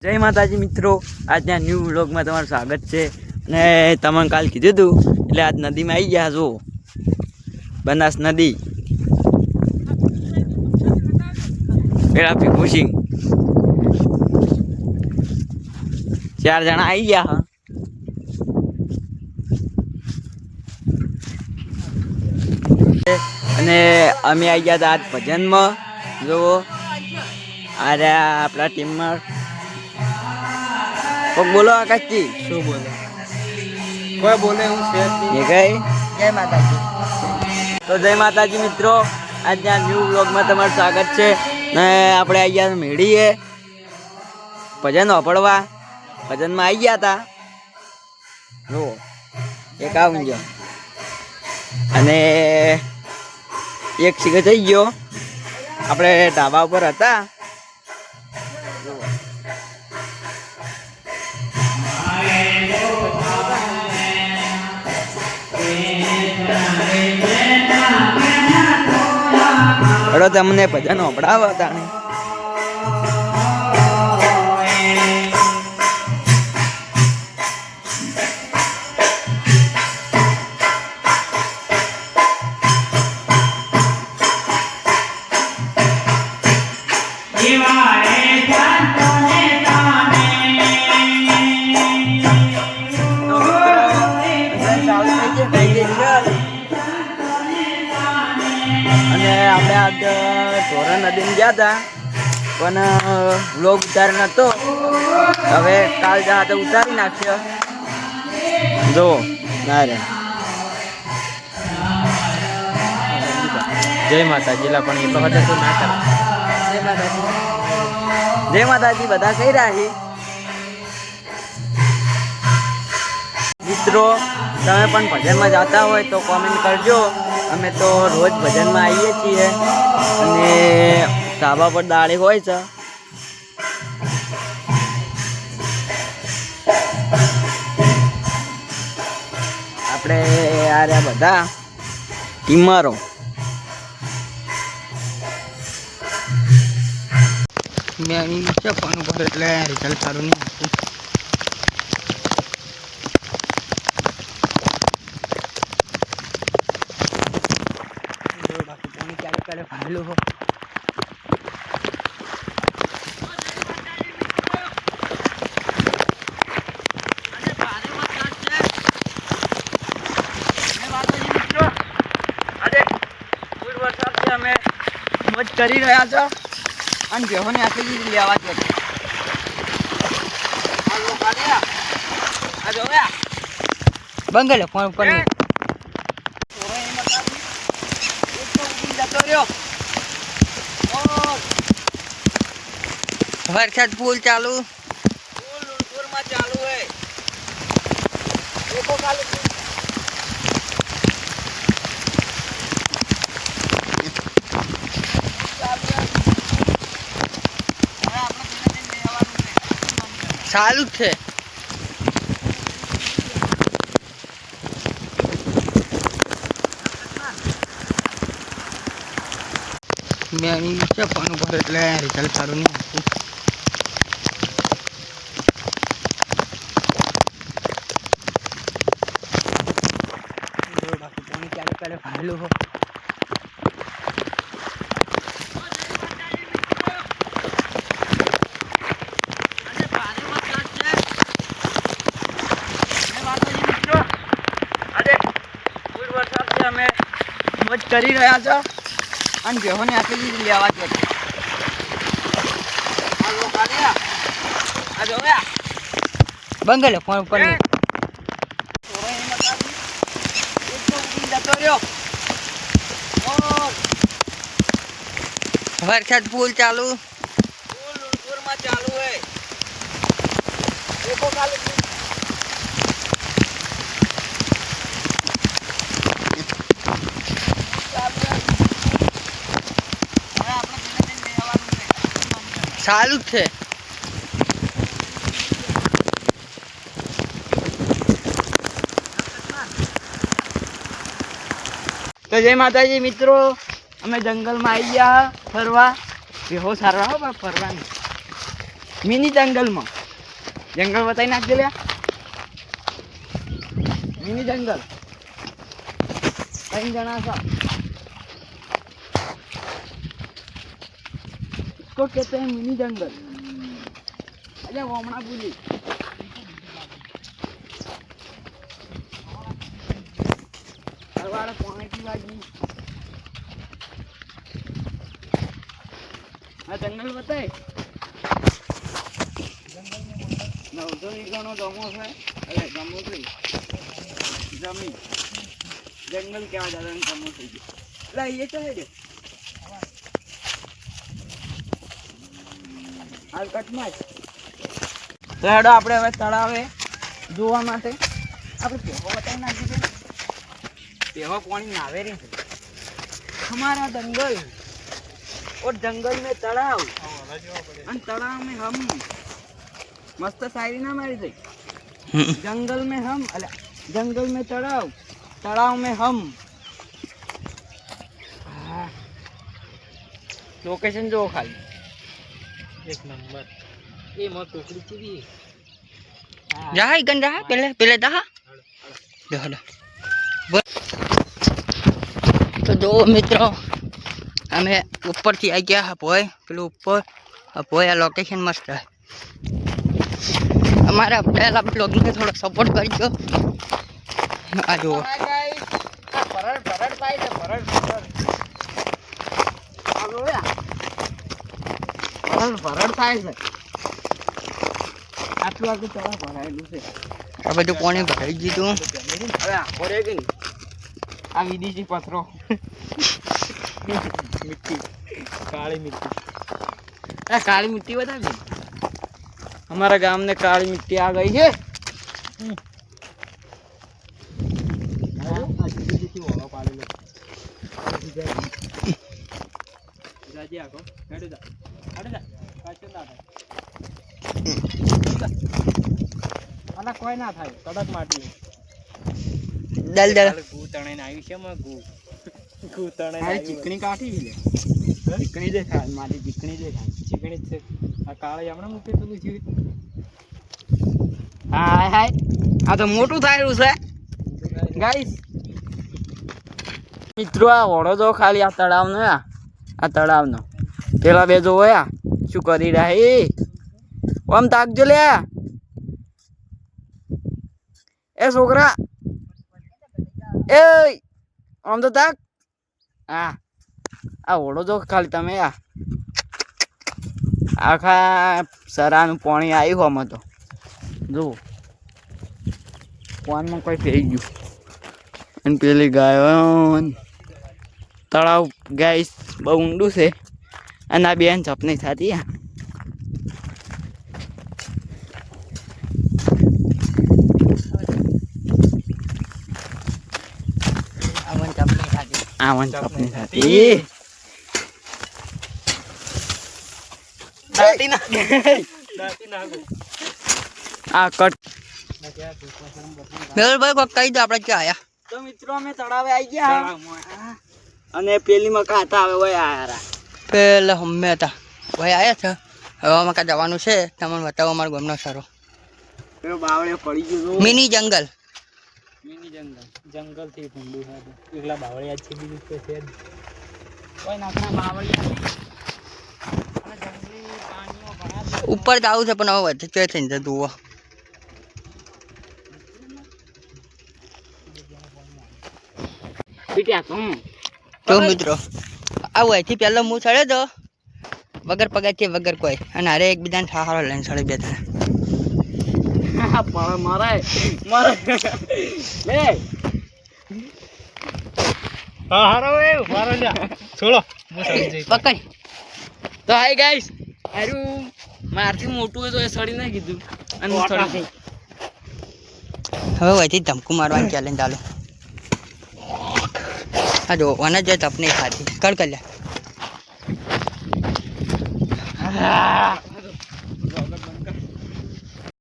જય માતાજી મિત્રો, આજના ન્યૂ વ્લોગમાં તમારું સ્વાગત છે. અને તમને કાલ કીધું હતું એટલે આજ નદીમાં આવી ગયા છો. બનાસ નદી પેલા ફિશિંગ 4 જણા આવી ગયા. અને અમે આવી ગયા હતા આજ ભજનમાં. જુઓ આ રહ્યા આપણા ટીમમાં. બોલો આકાશજી, શું બોલે? કોઈ બોલે હું છે જય માતાજી. તો જય માતાજી મિત્રો, આજના ન્યૂ વ્લોગમાં તમારું સ્વાગત છે. ને આપણે આવી ગયા મેળીએ ભજન વાપરવા. ભજનમાં આવી ગયા હતા. જુઓ એક આવી ગયો અને એક સિગર થઈ ગયો. આપણે ઢાબા ઉપર હતા. તમને ભજન સંભળાવો તાણે. અને આપણે આજ ધોરણ નદીમાં ગયા હતા પણ વ્લોગ ઉતાર નતો. હવે કાલ જા તો ઉતારી નાખ્યો. જો ના રે જય માતાજી. પણ એ વખતે તો ના કરે. જય માતાજી, જય માતાજી બધા કહી રહ્યા છે. મિત્રો તમે પણ ભજનમાં જતા હોય તો કોમેન્ટ કરજો. અમે તો રોજ ભજનમાં આવીએ છીએ અને ધાબા પર દાળી હોય છે. આપણે આ રહ્યા બધા ટીમરો. મેં ફોન ઉપર એટલે રિઝલ્ટ સારું નહીં આવતું. અમે મોજ કરી રહ્યા છો અને જેહોને આપી લેવા છે. બંગલે ફોન ઉપર વરસાદ ફૂલ ચાલુ. ચાલુ હે ચાલુ જ છે. મેં ફોન ઉપર એટલે રિઝલ્ટ સારું નહીં આવતું. પાણી ચાલુ કરે ભાડેલું હો. અમે મોજ કરી રહ્યા છો અને જેહોને આપી લેવા છે. બંગલે ફોન ઉપર વરસાદ ફૂલ ચાલુ. ચાલુ હે ચાલુ જ છે. તો જય માતાજી મિત્રો, અમે જંગલમાં આવી ગયા ફરવા. બેહો સારવા હો પણ ફરવાની. મિની જંગલમાં જંગલ બતાવી નાખજો લ્યા મિની જંગલ 3 જણા છો इसको कहते हैं मिनी जंगल अरे वामना बोली हरवाड़ा पानी की बाजी हाँ जंगल बताए नवजो निकलनो जमो है अरे जमो से जमीन जंगल क्या ज्यादा जमो से ला ये क्या है रे हाल कट में तो हेडो આપણે હવે તળાવે જોવા માટે આપણે પેહો બતાવી નાખી છે पेहो पानी नावे रे हमारा जंगल और जंगल में तालाब और तालाब में हम मस्त शायरी ना मारी थी जंगल में हम अरे जंगल में तालाब तालाब में हम लोकेशन जो खाली 1 नंबर ये मत टोकरी चीवी जा गंदा पहले पहले दा देखो तो जो मित्रों हमें ऊपर थी आई गया पोए पेलू ऊपर पोए लोकेशन मस्त है हमारा पहला ब्लॉग में थोड़ा सपोर्ट कर दो आ जो परड़ परड़ पाई है परड़ परड़ आ लो या परड़ परड़ पाई है આટલું આગળ તળાવ ભરાયેલું છે આ બધું પાણી ભરાઈ દીધું હવે આખો રે કે આ વિદેશી પથરો मिट्टी काली मिट्टी काली मिट्टी बता दी हमारा गांव में काली मिट्टी आ गई है कोई ना था कड़क माटी दल दल गू तणे आई છે માં गू गू तणे आई चिकनी काठी લે चिकनी દેખાય મારી चिकनी દેખાય चिकनी છે આ કાળે હમણાં મૂકે પેલું જીવ હાય હાય આ તો મોટું થાયરું છે ગાઈસ મિત્રો આ ઓળો જો ખાલી આ તળાવનો આ તળાવનો પેલા બે જો હોય શું કરી રહ્યા એ ઓમ તાકજો લે એ છોકરા એ આમ તો તાક હા આ ઓળો જો ખાલી તમે આખા સરાનું પાણી આવ્યું આમાં તો જુઓ પાનમાં કોઈ ફેરી ગયું અને પેલી ગાયો તળાવ ગાઈસ બહુ ઊંડું છે અને આ બેન ચપની થતી आवन चपनी थी दाती ना आ कट मेल भाई को कही दो આપણે ક્યાં આયા તો મિત્રો અમે તળાવે આવી ગયા અને પેલી મકા હતા હવે ઓય આયા પેલા હમે હતા ભાઈ આયા છે હવે મકા જવાનું છે તમને બતાવો અમાર ગામનો સારો પેલો બાવળે પડી ગયો મિની જંગલ जंगल थी भूंडू है एकला बावळिया છે બીજું કે છે કોઈ નાખના બાવળિયા અને જંગલી પાણીઓ ભરા ઉપર જાવ છે પણ હવે વધે છે થઈને જતું બીટ્યા તો મિત્રો આવું અહીંથી પહેલો હું ચડ્યો તો વગર પગારથી વગર કોઈ અને હારે એકબીજાને સહારો લઈને ચડી બે તને મારે મારે લે હારો એ મારો લ્યા છોડો હું સડી જઈ પકડ તો હાય ગાઈસ આરું મારથી મોટું હોય તો એ સડી ના કીધું અને સડી હવે અહીંથી ધમકુ મારવાની ચેલેન્જ ચાલુ આ જો ઓને જે તપની ખાધી કર લે